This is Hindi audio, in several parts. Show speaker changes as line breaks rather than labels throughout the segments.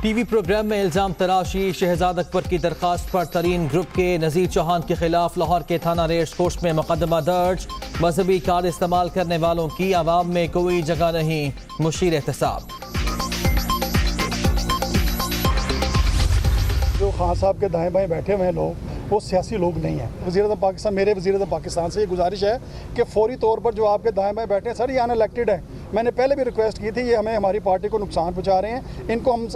टीवी प्रोग्राम में इल्जाम तराशी, शहजाद अकबर की दरखास्त पर तरीन ग्रुप के नजीर चौहान के खिलाफ लाहौर के थाना रेस कोर्ट में मुकदमा दर्ज। मजहबी कार्ड इस्तेमाल करने वालों की आवाम में कोई जगह नहीं, मुशीर एहतसाब।
जो खान साहब के दाएं बाएं बैठे हुए हैं लोग, वो सियासी लोग नहीं हैं। वज़ीर-ए-आज़म पाकिस्तान, मेरे वज़ीर-ए-आज़म पाकिस्तान से ये गुजारिश है कि फौरी तौर पर जो आपके दाएं बाएं बैठे हैं, सर ये अनइलेक्टेड है। मैंने पहले भी रिक्वेस्ट की थी, ये हमें हमारी पार्टी को नुकसान पहुंचा रहे हैं, इनको हम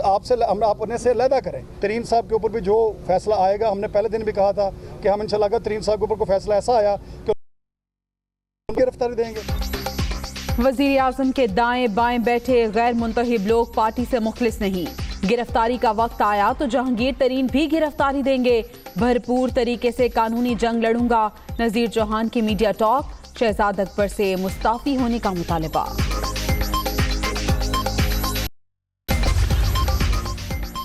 अपने से अलहदा करें। तरीन साहब के ऊपर भी जो फैसला आएगा, हमने पहले दिन भी कहा था कि हम इंशाल्लाह अगर तरीन साहब के ऊपर कोई फैसला ऐसा आया कि गिरफ्तारी देंगे।
वज़ीर आज़म के दाएं बाएं बैठे गैर मुंतहिब लोग पार्टी से मुखलिस नहीं। गिरफ्तारी का वक्त आया तो जहांगीर तरीन भी गिरफ्तारी देंगे। भरपूर तरीके से कानूनी जंग लड़ूंगा। नजीर चौहान की मीडिया टॉक, शहजाद अकबर से मुस्ताफी होने का मुतालबा।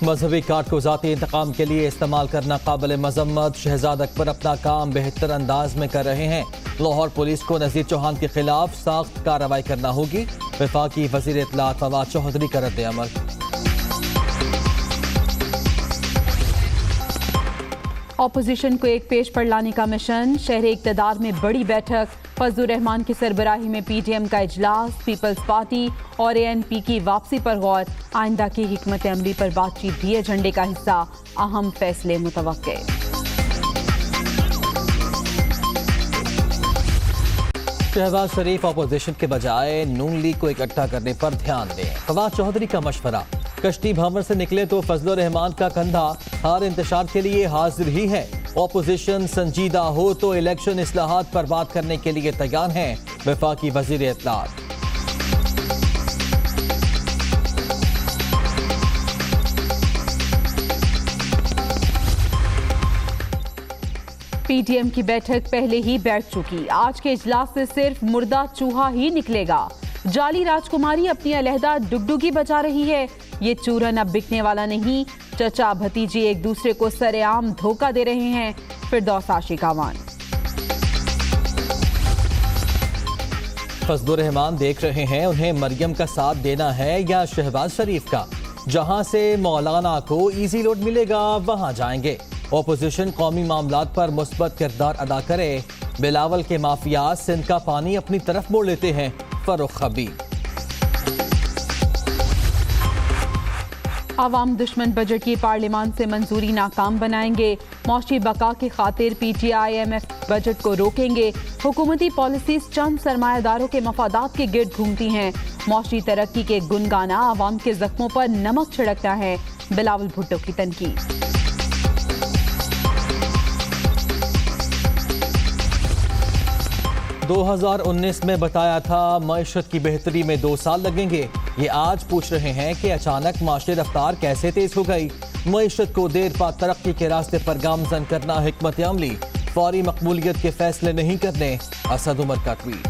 मजहबी कार्ड को ज़ाती इंतकाम के लिए इस्तेमाल करना काबिल मजम्मत। शहजाद अकबर अपना काम बेहतर अंदाज में कर रहे हैं। लाहौर पुलिस को नजीर चौहान के खिलाफ सख्त कार्रवाई करना होगी। वफाकी वज़ीर इत्तलात फवाद चौधरी का रद्द-ए-अमल।
ऑपोजिशन को एक पेज पर लाने का मिशन। शहर इक़्तिदार में बड़ी बैठक। फजलुर रहमान की सरबराही में पीटीएम का इजलास। पीपल्स पार्टी और एएनपी की वापसी पर गौर। आइंदा की हिकमत अमली पर बातचीत भी एजेंडे का हिस्सा। अहम फैसले मुतवक्के।
शहबाज शरीफ अपोजिशन के बजाय नून लीग को इकट्ठा करने पर ध्यान दें। फवाद चौधरी का मशवरा। कश्ती भावर से निकले तो फजलुर रहमान का कंधा हार इंतशार के लिए हाजिर ही है। ऑपोजिशन संजीदा हो तो इलेक्शन इस्लाहात पर बात करने के लिए तैयार हैं। वफाकी वजीर इत्तलात।
पीटीएम की बैठक पहले ही बैठ चुकी। आज के इजलास से सिर्फ मुर्दा चूहा ही निकलेगा। जाली राजकुमारी अपनी अलहदा डुगडुगी बचा रही है। ये चूरन अब बिकने वाला नहीं। चचा भतीजी एक दूसरे को सरेआम धोखा दे रहे हैं। फिरदौस आशिकावान।
फजलुर रहमान देख रहे हैं उन्हें मरियम का साथ देना है या शहबाज शरीफ का। जहां से मौलाना को इजी लोड मिलेगा वहां जाएंगे। ऑपोजिशन कौमी मामलात पर मुस्बत किरदार अदा करे। बिलावल के माफिया सिंध का पानी अपनी तरफ मोड़ लेते हैं। फरूख हबीब।
आवाम दुश्मन बजट की पार्लियामान से मंजूरी नाकाम बनाएंगे। मौशी बका की खातिर पीटीआई IMF बजट को रोकेंगे। हुकूमती पॉलिसीज चंद सरमायादारों के मफादात के गिर्द घूमती हैं। मौशी तरक्की के गुनगाना आवाम के जख्मों पर नमक छिड़कता है। बिलावल भुट्टो की तनकीद।
दो 2019 में बताया था मईशत की बेहतरी में 2 साल लगेंगे। ये आज पूछ रहे हैं कि अचानक माशी रफ्तार कैसे तेज हो गई। मईशत को देर पा तरक्की के रास्ते पर गामजन करना हिकमत अमली। फौरी मकबूलियत के फैसले नहीं करने। असद उमर का ट्वीट।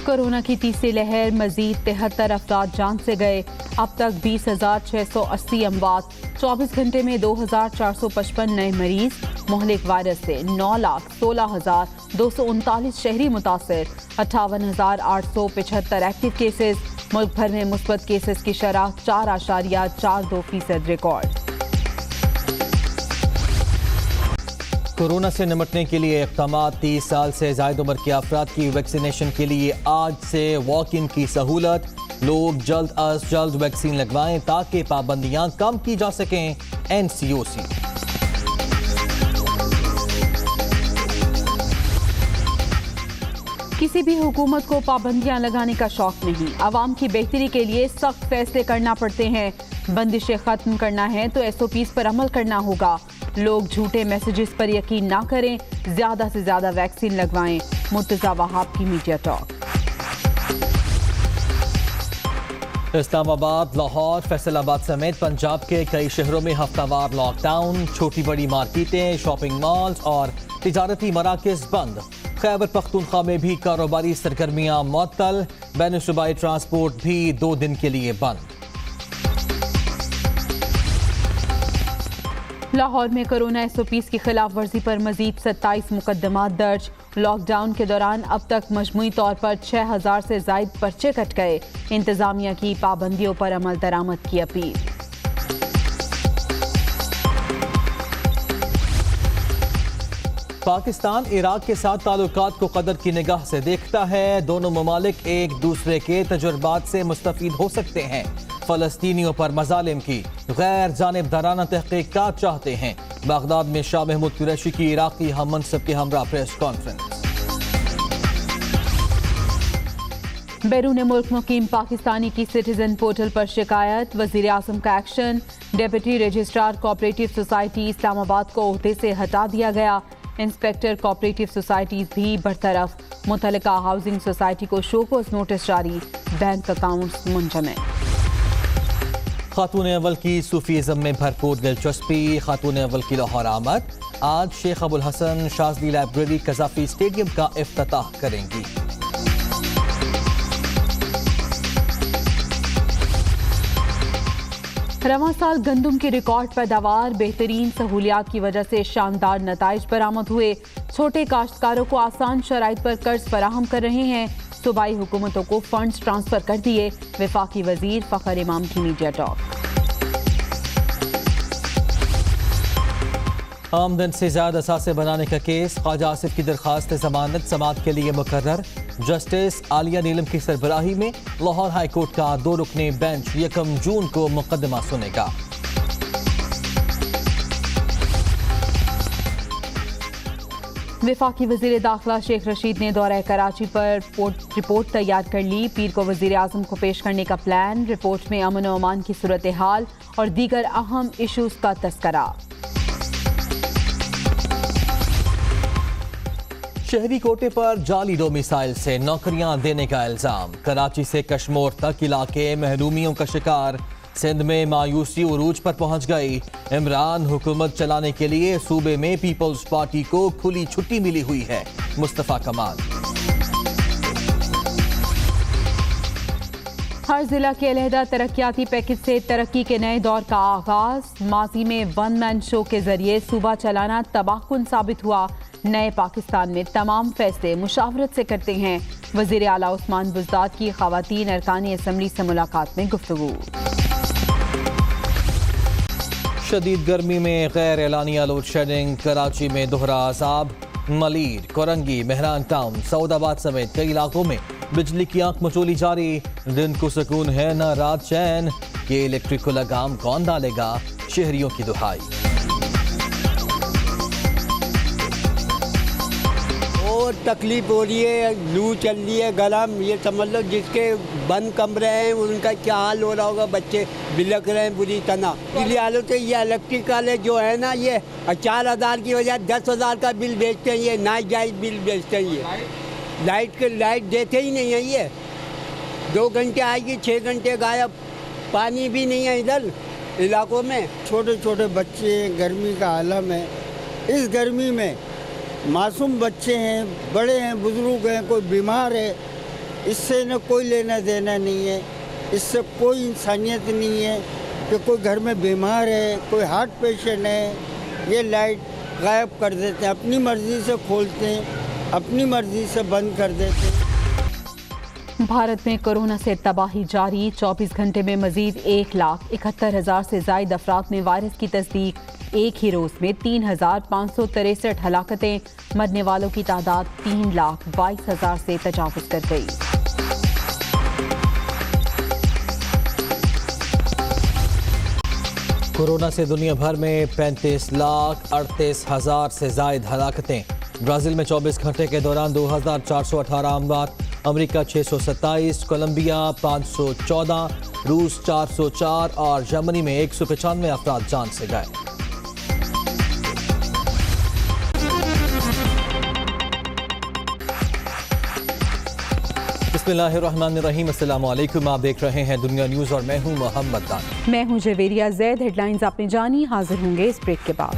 कोरोना की तीसरी लहर, मजीद 73 अफराद जान से गए। अब तक 20,680 अमवात। 24 घंटे में 2,455 नए मरीज। मोहलिक वायरस से 9,16,239 शहरी मुतासर। 58,875 एक्टिव केसेस। मुल्क भर में मुस्बत केसेस की शरह 4.42% रिकॉर्ड।
कोरोना से निपटने के लिए इक़दाम। 30 साल से जायद उम्र के अफराद की वैक्सीनेशन के लिए आज से वॉक इन की सहूलत। लोग जल्द अज जल्द वैक्सीन लगवाएं ताकि पाबंदियां कम की जा सकें। NCOC।
किसी भी हुकूमत को पाबंदियां लगाने का शौक नहीं। आवाम की बेहतरी के लिए सख्त फैसले करना पड़ते हैं। बंदिशें खत्म करना है तो SOPs पर अमल करना होगा। लोग झूठे मैसेजेस पर यकीन ना करें। ज्यादा से ज्यादा वैक्सीन लगवाएं। मुर्तजा वहाब की मीडिया टॉक।
इस्लामाबाद, लाहौर, फैसलाबाद समेत पंजाब के कई शहरों में हफ्तावार लॉकडाउन। छोटी बड़ी मार्केटें, शॉपिंग मॉल्स और तिजारती मराकज़ बंद। खैबर पख्तूनख्वा में भी कारोबारी सरगर्मियां मुअत्तल। बैन सूबाई ट्रांसपोर्ट भी 2 दिन के लिए बंद।
लाहौर में कोरोना SOPs की खिलाफ वर्जी पर मजीद 27 मुकदमात दर्ज। लॉकडाउन के दौरान अब तक मजमूई तौर पर 6000 से जायद पर्चे कट गए। इंतजामिया की पाबंदियों पर अमल दरामद की अपील।
पाकिस्तान इराक के साथ ताल्लुकात को कदर की निगाह से देखता है। दोनों ममालिक एक दूसरे के तजुर्बात से मुस्तफीद हो सकते हैं। फलस्तीनियों पर मजालिम की गैर जानिबदाराना तहकीकात चाहते हैं। बगदाद में शाह महमूद कुरैशी की इराकी हम मनसब के हमरा प्रेस कॉन्फ्रेंस।
बैरून मुल्क मुकीम पाकिस्तानी की सिटीजन पोर्टल पर शिकायत। वजीर आजम का action. Deputy registrar cooperative society Islamabad को ओहदे से हटा दिया गया। इंस्पेक्टर कोऑपरेटिव सोसाइटीज भी बरतरफ। मुतल्लिका हाउसिंग सोसाइटी को शोकोस नोटिस जारी। बैंक अकाउंट्स मुंजमद।
खातून अव्वल की सूफीज़म में भरपूर दिलचस्पी। खातून अव्वल की लाहौर आमद। आज शेख अबुल हसन शाज़ली लाइब्रेरी कज़ाफ़ी स्टेडियम का इफ्तिताह करेंगी।
रवां साल गंदम की रिकॉर्ड पैदावार। बेहतरीन सहूलियात की वजह से शानदार नताइज बरामद हुए। छोटे काश्तकारों को आसान शराइत पर कर्ज फराहम कर रहे हैं। सूबाई हुकूमतों को फंड्स ट्रांसफर कर दिए। वफाकी वजीर फ़खर इमाम की मीडिया टॉक।
आमदन से ज्यादा असासे बनाने का केस। ख्वाजा आसिफ की दरखास्त जमानत समाअत के लिए मुकर्रर। जस्टिस आलिया नीलम की सरबराही में लाहौर हाई कोर्ट का 2 रुकनी बेंच 1 जून को मुकदमा सुनेगा।
वफाकी वजीर दाखिला शेख रशीद ने दौरा कराची पर रिपोर्ट तैयार कर ली। पीर को वजीर आजम को पेश करने का प्लान। रिपोर्ट में अमन व अमान की सूरत हाल और दीगर अहम इशूज का तस्करा।
शहरी कोटे पर जाली डोमिसाइल से नौकरियां देने का इल्जाम। कराची से कश्मोर तक इलाके महरूमियों का शिकार। सिंध में मायूसी उरूज पर पहुंच गई। इमरान हुकूमत चलाने के लिए सूबे में पीपल्स पार्टी को खुली छुट्टी मिली हुई है। मुस्तफा कमाल।
हर जिला के अलहदा तरक्याती पैकेज से तरक्की के नए दौर का आगाज। माजी में वन मैन शो के जरिए सूबा चलाना तबाहकुन साबित हुआ। नए पाकिस्तान में तमाम फैसले मुशावरत से करते हैं। वजीर आला उस्मान बुज़दाद की ख़वातीन अरकानी असम्बली से मुलाकात में गुफ्तगू।
शदीद गर्मी में गैर एलानिया लोड शेडिंग। कराची में दोहरा अजाब। मलीर, कोरंगी, मेहरान टाउन, सऊदाबाद समेत कई इलाकों में बिजली की आंख मचोली जारी। दिन को सुकून है न रात चैन। ये इलेक्ट्रिक को लगाम कौन डालेगा? शहरियों की दुहाई।
और तकलीफ हो रही है, लू चल रही है, गरम। ये समझ लो जिसके बंद कमरे हैं उनका क्या हाल हो रहा होगा। बच्चे बिलक रहे हैं बुरी तरह। इसलिए हालत है ये इलेक्ट्रिक वाले जो है ना, ये 4000 की वजह 10,000 का बिल बेचते हैं। ये नाजायज बिल बेचते हैं। ये लाइट देते ही नहीं है। ये 2 घंटे आएगी, 6 घंटे गायब। पानी भी नहीं है इधर इलाकों में।
छोटे छोटे बच्चे, गर्मी का आलम है। इस गर्मी में मासूम बच्चे हैं, बड़े हैं, बुजुर्ग हैं, कोई बीमार है, इससे न कोई लेना देना नहीं है। इससे कोई इंसानियत नहीं है कि कोई घर में बीमार है, कोई हार्ट पेशेंट है, ये लाइट गायब कर देते हैं। अपनी मर्ज़ी से खोलते हैं, अपनी मर्ज़ी से बंद कर देते हैं।
भारत में कोरोना से तबाही जारी। 24 घंटे में मजीद 1,71,000 से जायद अफराद में वायरस की तस्दीक। एक ही रोज में 3,563 हलाकतें। मरने वालों की तादाद 3,22,000 से तजावुज कर गई।
कोरोना से दुनिया भर में 35,38,000 से जायद हलाकतें। ब्राज़ील में 24 घंटे के दौरान 2,418 अमवात। अमेरिका 627, कोलंबिया 514, रूस 404 और जर्मनी में 195 अफराद जान से गए। बिस्मिल्लाहिर्रहमानिर्रहीम। अस्सलाम वालेकुम। आप देख रहे हैं दुनिया न्यूज़ और मैं हूं मोहम्मद दानी।
मैं हूं जवेरिया जैद। हेडलाइंस आपने जानी, हाजिर होंगे इस ब्रेक के बाद।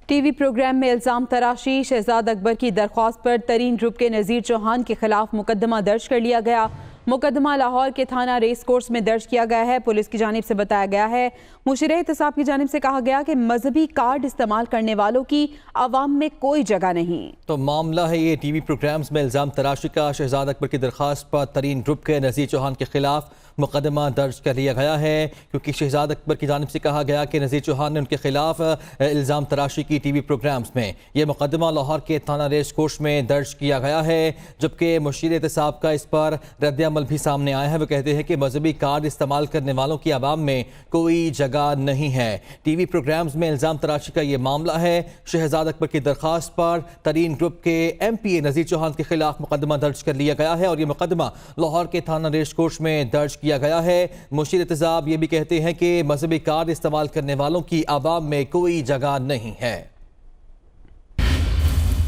टीवी प्रोग्राम में इल्ज़ाम तराशी। शहजाद अकबर की दरख्वास्त पर तरीन ग्रुप के नज़ीर चौहान के खिलाफ मुकदमा दर्ज कर लिया गया। मुकदमा लाहौर के थाना रेस कोर्स में दर्ज किया गया है। पुलिस की जानिब से बताया गया है, मुशीर एहतसाब की जानिब से कहा गया कि मजहबी कार्ड इस्तेमाल करने वालों की आवाम में कोई जगह नहीं।
तो मामला है ये टीवी प्रोग्राम्स में इल्ज़ाम तराशी का। शहजाद अकबर की दरख्वास्त पर तरीन ग्रुप के नज़ीर चौहान के खिलाफ मुकदमा दर्ज कर लिया गया है, क्योंकि शहजाद अकबर की जानिब से कहा गया कि नज़ीर चौहान ने उनके खिलाफ इल्ज़ाम तराशी की टीवी प्रोग्राम्स में। यह मुकदमा लाहौर के थाना रेस कोर्स में दर्ज किया गया है, जबकि मुशीर एहतसाब का इस पर रद्द-ए-अमल भी सामने आया है। वो कहते हैं कि मजहबी कार्ड इस्तेमाल करने वालों की आवाम में कोई जगह नहीं है। टीवी प्रोग्राम्स में इल्ज़ाम तराशी का ये मामला है। शहजाद अकबर की दरख्वास्त पर तरीन ग्रुप के MPA नज़ीर चौहान के खिलाफ मुकदमा दर्ज कर लिया गया है और ये मुकदमा लाहौर के थाना रेस कोर्स में दर्ज किया गया है। मुशीर एहतसाब ये भी कहते हैं कि मजहबी कार्ड इस्तेमाल करने वालों की आवाम में कोई जगह नहीं है।